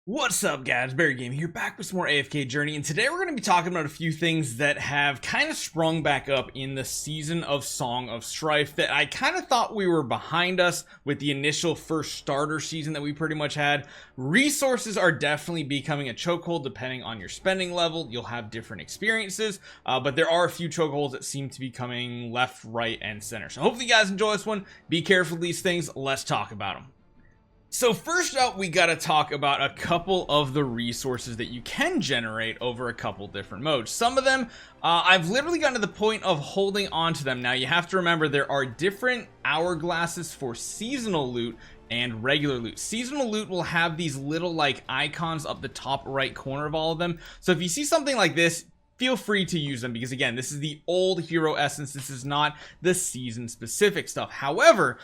What's up guys, Barry Game here, back with some more AFK Journey, and today we're going to be talking about a few things that have kind of sprung back up in the season of Song of Strife that I kind of thought we were behind us with the initial first starter season that we pretty much had. Resources are definitely becoming a chokehold depending on your spending level. You'll have different experiences, but there are a few chokeholds that seem to be coming left, right, and center. So hopefully you guys enjoy this one. Be careful of these things. Let's talk about them. So first up, we got to talk about a couple of the resources that you can generate over a couple different modes. Some of them, I've literally gotten to the point of holding on to them. Now you have to remember there are different hourglasses for seasonal loot and regular loot. Seasonal loot will have these little like icons up the top right corner of all of them. So if you see something like this, feel free to use them because again, this is the old hero essence. This is not the season specific stuff. However,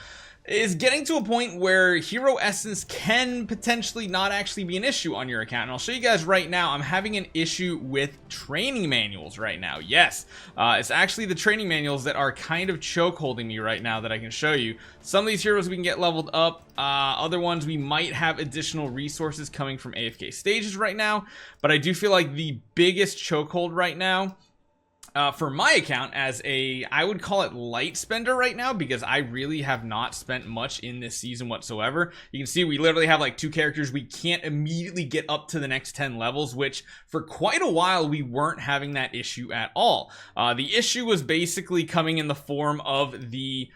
is getting to a point where hero essence can potentially not actually be an issue on your account, and I'll show you guys right now. I'm having an issue with training manuals right now. Yes, it's actually the training manuals that are kind of choke holding me right now that I can show you. Some of these heroes we can get leveled up, other ones we might have additional resources coming from AFK stages right now, but I do feel like the biggest chokehold right now for my account, as I would call it light spender right now, because I really have not spent much in this season whatsoever. You can see we literally have like 2 characters. We can't immediately get up to the next 10 levels, which for quite a while we weren't having that issue at all. The issue was basically coming in the form of the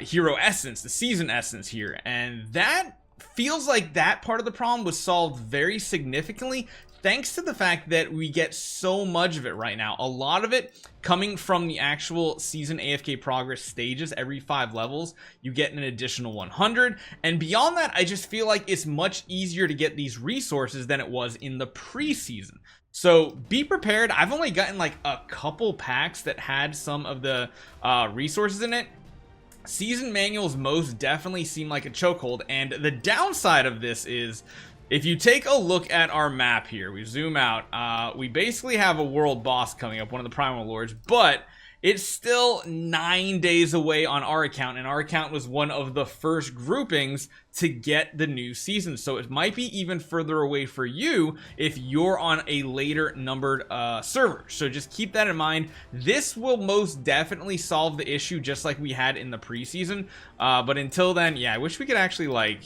hero essence, the season essence here, and that feels like that part of the problem was solved very significantly thanks to the fact that we get so much of it right now. A lot of it coming from the actual season AFK progress stages. Every 5 levels you get an additional 100, and beyond that I just feel like it's much easier to get these resources than it was in the preseason. So be prepared. I've only gotten like a couple packs that had some of the resources in it. Season manuals most definitely seem like a chokehold, and the downside of this is if you take a look at our map here, we zoom out, we basically have a world boss coming up, one of the primal lords, but it's still 9 days away on our account, and our account was one of the first groupings to get the new season. So it might be even further away for you if you're on a later numbered server. So just keep that in mind. This will most definitely solve the issue just like we had in the preseason. But until then, yeah, I wish we could actually like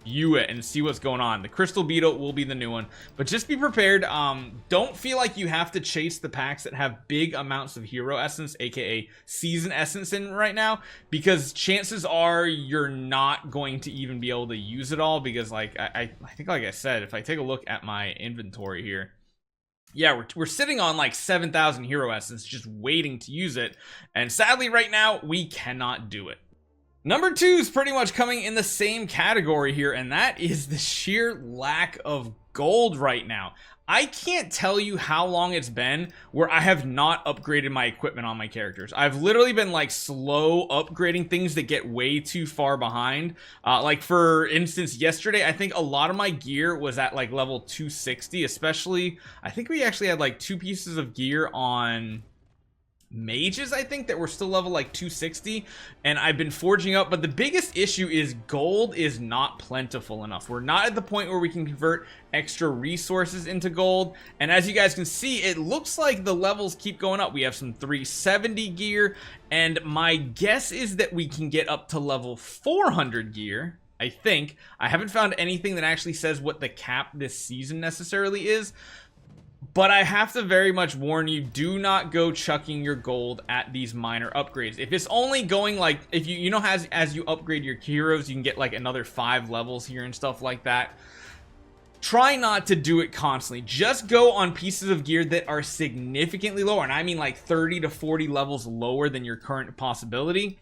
view it and see what's going on. The crystal beetle will be the new one, but just be prepared. Don't feel like you have to chase the packs that have big amounts of hero essence, aka season essence, in right now, because chances are you're not going to even be able to use it all, because like I think, like I said, if I take a look at my inventory here, yeah, we're sitting on like 7,000 hero essence just waiting to use it, and sadly right now we cannot do it. Number 2 is pretty much coming in the same category here, and that is the sheer lack of gold right now. I can't tell you how long it's been where I have not upgraded my equipment on my characters. I've literally been like slow upgrading things that get way too far behind. Like for instance, yesterday, I think a lot of my gear was at like level 260, especially, I think we actually had like 2 pieces of gear on mages, I think, that were still level like 260, and I've been forging up, but the biggest issue is gold is not plentiful enough. We're not at the point where we can convert extra resources into gold, and as you guys can see, it looks like the levels keep going up. We have some 370 gear, and my guess is that we can get up to level 400 gear. I think I haven't found anything that actually says what the cap this season necessarily is, but I have to very much warn you, do not go chucking your gold at these minor upgrades. If it's only going like, if you know, as you upgrade your heroes, you can get like another 5 levels here and stuff like that. Try not to do it constantly. Just go on pieces of gear that are significantly lower, and I mean like 30 to 40 levels lower than your current possibility,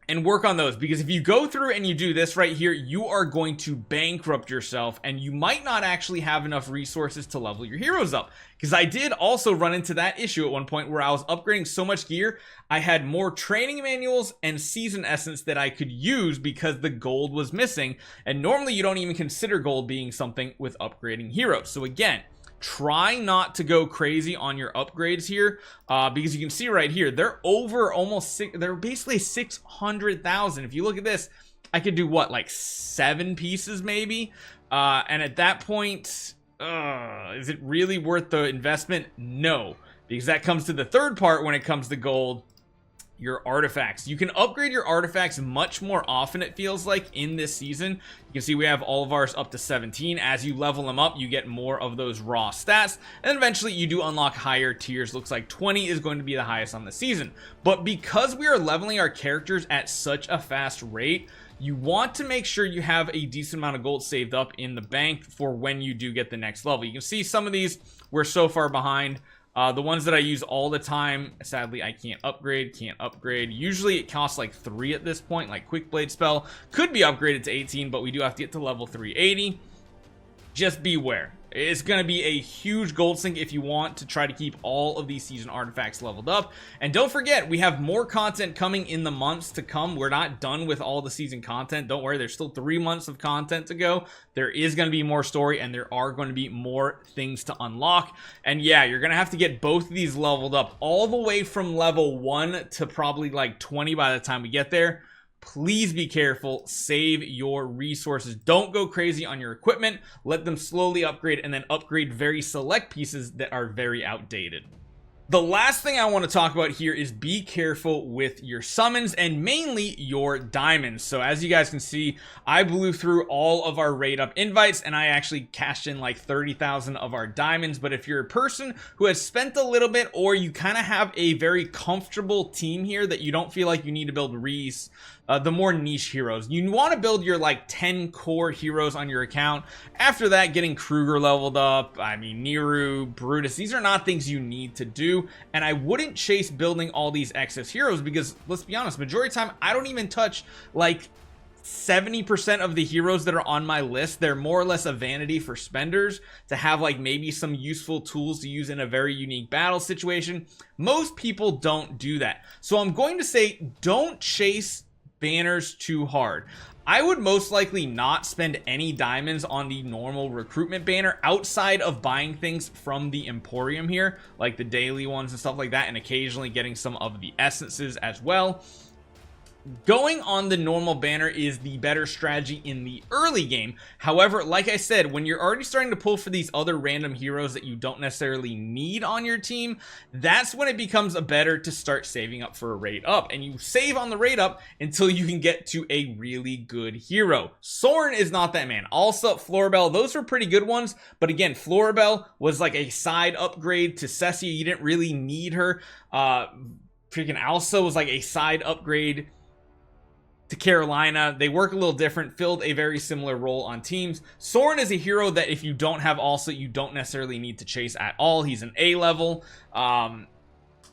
and work on those, because if you go through and you do this right here, you are going to bankrupt yourself, and you might not actually have enough resources to level your heroes up. Because I did also run into that issue at one point where I was upgrading so much gear, I had more training manuals and season essence that I could use because the gold was missing, and normally you don't even consider gold being something with upgrading heroes. So again, try not to go crazy on your upgrades here, because you can see right here, they're over almost they're basically 600,000. If you look at this, I could do what, like 7 pieces maybe And at that point, is it really worth the investment? No, because that comes to the third part when it comes to gold. Your artifacts. You can upgrade your artifacts much more often, it feels like, in this season. You can see we have all of ours up to 17. As you level them up, you get more of those raw stats, and then eventually you do unlock higher tiers. Looks like 20 is going to be the highest on the season. But because we are leveling our characters at such a fast rate, you want to make sure you have a decent amount of gold saved up in the bank for when you do get the next level. You can see some of these we're so far behind. The ones that I use all the time, sadly, I can't upgrade. Usually it costs like 3 at this point, like Quick Blade spell. Could be upgraded to 18, but we do have to get to level 380. Just beware. It's going to be a huge gold sink if you want to try to keep all of these season artifacts leveled up. And don't forget, we have more content coming in the months to come. We're not done with all the season content. Don't worry, there's still 3 months of content to go. There is going to be more story, and there are going to be more things to unlock. And yeah, you're going to have to get both of these leveled up all the way from level 1 to probably like 20 by the time we get there. Please be careful, save your resources. Don't go crazy on your equipment. Let them slowly upgrade, and then upgrade very select pieces that are very outdated. The last thing I want to talk about here is be careful with your summons, and mainly your diamonds. So as you guys can see, I blew through all of our raid up invites, and I actually cashed in like 30,000 of our diamonds. But if you're a person who has spent a little bit, or you kind of have a very comfortable team here that you don't feel like you need to build the more niche heroes, you want to build your like 10 core heroes on your account. After that, getting Kruger leveled up, I mean Niru, Brutus, these are not things you need to do. And I wouldn't chase building all these excess heroes, because let's be honest, majority of the time I don't even touch like 70% of the heroes that are on my list. They're more or less a vanity for spenders to have like maybe some useful tools to use in a very unique battle situation. Most people don't do that. So I'm going to say, don't chase banners too hard. I would most likely not spend any diamonds on the normal recruitment banner outside of buying things from the Emporium here, like the daily ones and stuff like that, and occasionally getting some of the essences as well. Going on the normal banner is the better strategy in the early game. However, like I said, when you're already starting to pull for these other random heroes that you don't necessarily need on your team, that's when it becomes better to start saving up for a raid up. And you save on the raid up until you can get to a really good hero. Soren is not that man. Also, Floribel, those were pretty good ones. But again, Floribel was like a side upgrade to Cessia. You didn't really need her. Freaking Alsa was like a side upgrade to Carolina. They work a little different, filled a very similar role on teams. Soren is a hero that if you don't have also, you don't necessarily need to chase at all. He's an A level.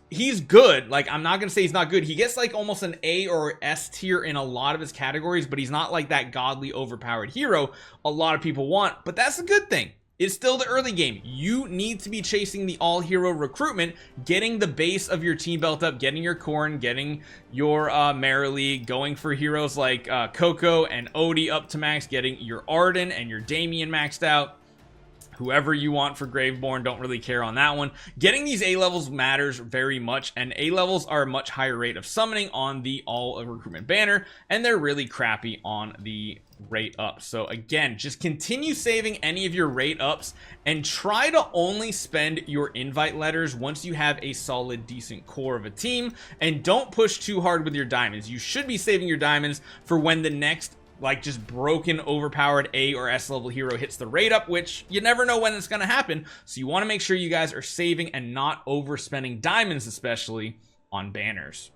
He's good. Like, I'm not gonna say he's not good. He gets like almost an A or S tier in a lot of his categories, but he's not like that godly overpowered hero a lot of people want. But that's a good thing. It's still the early game. You need to be chasing the all-hero recruitment, getting the base of your team belt up, getting your Corn, getting your Merrily, going for heroes like Coco and Odie up to max, getting your Arden and your Damien maxed out. Whoever you want for Graveborn, don't really care on that one. Getting these A levels matters very much, and A levels are a much higher rate of summoning on the all recruitment banner, and they're really crappy on the rate up. So again, just continue saving any of your rate ups and try to only spend your invite letters once you have a solid decent core of a team, and don't push too hard with your diamonds. You should be saving your diamonds for when the next like just broken overpowered A or S level hero hits the rate up, which you never know when it's going to happen. So you want to make sure you guys are saving and not overspending diamonds, especially on banners.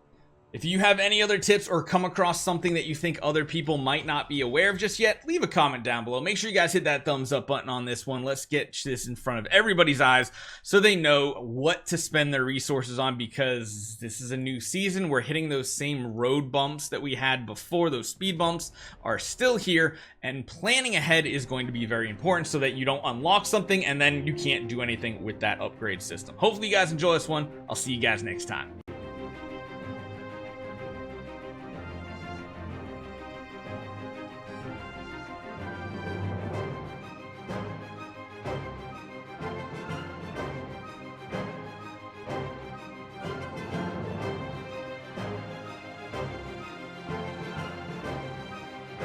If you have any other tips or come across something that you think other people might not be aware of just yet, leave a comment down below. Make sure you guys hit that thumbs up button on this one. Let's get this in front of everybody's eyes so they know what to spend their resources on, because this is a new season. We're hitting those same road bumps that we had before. Those speed bumps are still here, and planning ahead is going to be very important so that you don't unlock something and then you can't do anything with that upgrade system. Hopefully you guys enjoy this one. I'll see you guys next time.